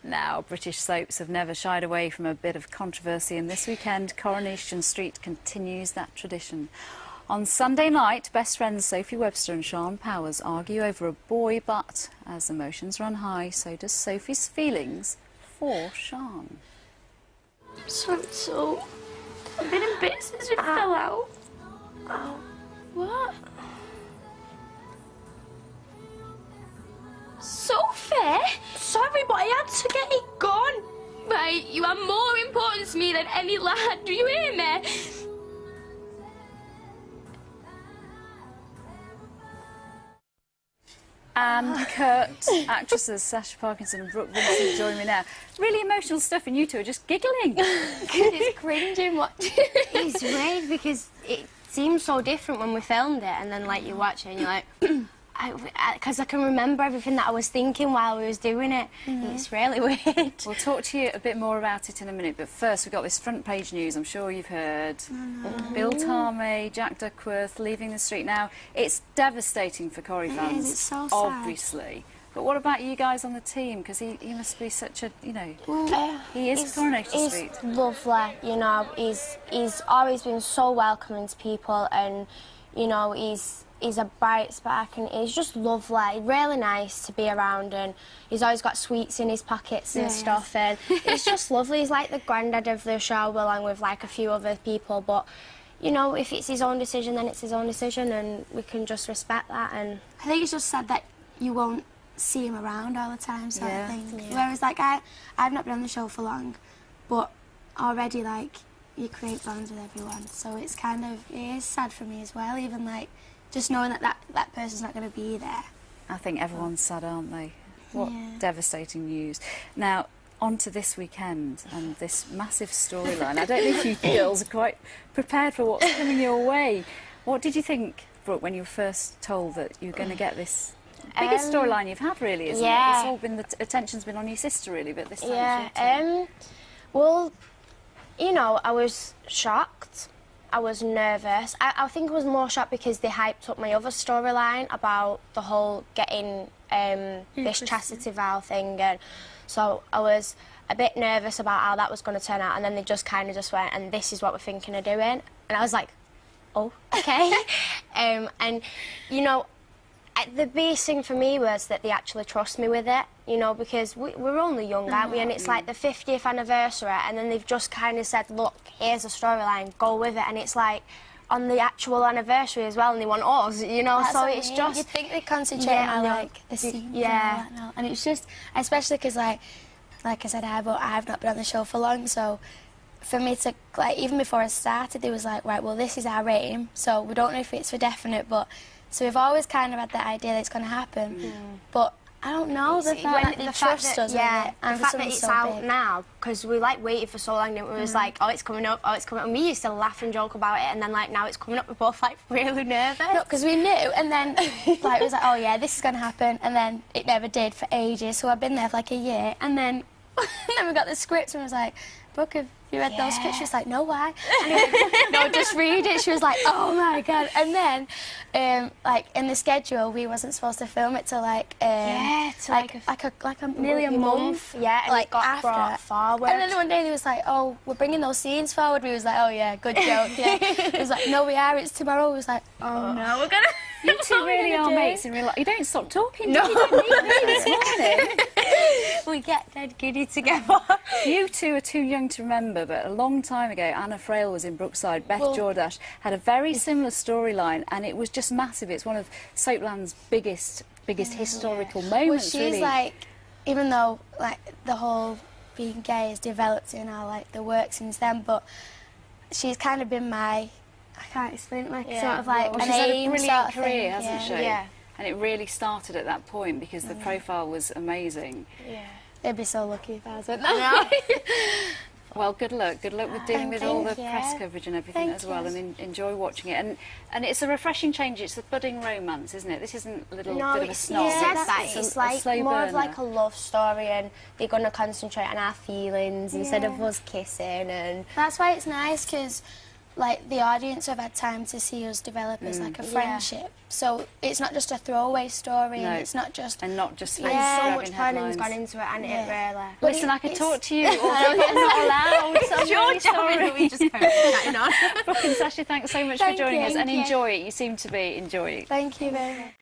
Now, British soaps have never shied away from a bit of controversy, and this weekend, Coronation Street continues that tradition. On Sunday night, best friends Sophie Webster and Sean Powers argue over a boy, but as emotions run high, so does Sophie's feelings for Sean. So, I've been in bits since we fell out. Oh. What? Sophie? Sorry, but I had to get it gone. Right, you are more important to me than any lad. Do you hear me? And Kurt, actresses Sacha Parkinson and Brooke Vincent join me now. Really emotional stuff, and you two are just giggling. It's cringing watching. It's weird because it seems so different when we filmed it, and then like you watch it and you're like, because I can remember everything that I was thinking while we was doing it. It's really weird. We'll talk to you a bit more about it in a minute, but first we've got this front page news. I'm sure you've heard. Bill Tarmay, Jack Duckworth leaving the street. Now, it's devastating for Corrie fans, it's so sad. obviously. But what about you guys on the team? Because he must be such a, you know, he is Coronation Street. He's lovely, you know. He's always been so welcoming to people, and you know, he's a bright spark, and he's just lovely, really nice to be around, and he's always got sweets in his pockets and stuff, and it's just lovely. He's like the granddad of the show, along with like a few other people, but you know, if it's his own decision, then it's his own decision, and we can just respect that. And I think it's just sad that you won't see him around all the time, sort of thing. Yeah. Whereas, like, I've not been on the show for long, but already, like, you create bonds with everyone, so it's kind of, it is sad for me as well, even, like, just knowing that person's not going to be there. I think everyone's sad, aren't they? What devastating news. Now, on to this weekend and this massive storyline. I don't know if you girls are quite prepared for what's coming your way. What did you think, Brooke, when you were first told that you were going to get this biggest storyline you've had, really, isn't it? It's all been, the attention's been on your sister, really, but this time it's your turn. Well, you know, I was shocked. I was nervous. I think I was more shocked because they hyped up my other storyline about the whole getting this chastity vow thing, and so I was a bit nervous about how that was going to turn out, and then they just kind of just went, and this is what we're thinking of doing, and I was like, oh, okay. And, you know, the biggest thing for me was that they actually trust me with it, you know, because we're only young, aren't we? And it's like the 50th anniversary, and then they've just kind of said, look, here's a storyline, go with it. And it's like on the actual anniversary as well, and they want us, you know. That's so what it's I mean. just... You think they concentrate on, like, the scenes and all that and all. And it's just, especially because, like I said, I've not been on the show for long, so for me to, like, even before I started, they was like, right, well, this is our aim, so we don't know if it's for definite, but... So we've always kind of had that idea that it's going to happen, but I don't know, the fact that they trust us with it, and the fact that it's so out now, because we like waited for so long, and it was like, oh, it's coming up, and we used to laugh and joke about it, and then like now it's coming up, we're both like really nervous. No, because we knew, and then like it was like, oh yeah, this is going to happen, and then it never did for ages, so I've been there for like a year, and then we got the scripts, and I was like, Brooke, have you read those scripts? She was like, no, why? And I was like, no, just read it. She was like, oh my God. And then, like, in the schedule, we wasn't supposed to film it till like, nearly a month. Yeah, and like, it got after. brought forward. And then one day they was like, oh, we're bringing those scenes forward. We was like, oh yeah, good joke, yeah. It was like, no, we are, it's tomorrow. We was like, oh no, we're gonna... You two really are mates in real life. You don't stop talking, do you? You don't need me this morning. We get dead giddy together. You two are too young to remember, but a long time ago, Anna Frail was in Brookside. Beth Jordash had a very similar storyline, and it was just massive. It's one of Soapland's biggest historical moments, well, she's really. like, even though like the whole being gay has developed in our like the work since then, but she's kind of been my, I can't explain it, like sort of like well, an she's had a aim brilliant sort of career, thing. hasn't she? Yeah. And it really started at that point because the profile was amazing. Yeah. They'd be so lucky if I was with them. Well, good luck. Good luck with dealing with all the press coverage and everything as well, and enjoy watching it. And it's a refreshing change. It's a budding romance, isn't it? This isn't a little bit of a snog. It's like more of like a love story, and they're going to concentrate on our feelings instead of us kissing. And that's why it's nice, because like the audience have had time to see us develop as like a friendship. So it's not just a throwaway story, and it's not just and not just so much planning's gone into it, and it really. Listen, I could talk to you, although I'm not allowed. So I'm really sorry. We just chatting on. Brooke and Sacha, thanks so much for joining us, and enjoy it. You seem to be enjoying it. Thank you very much.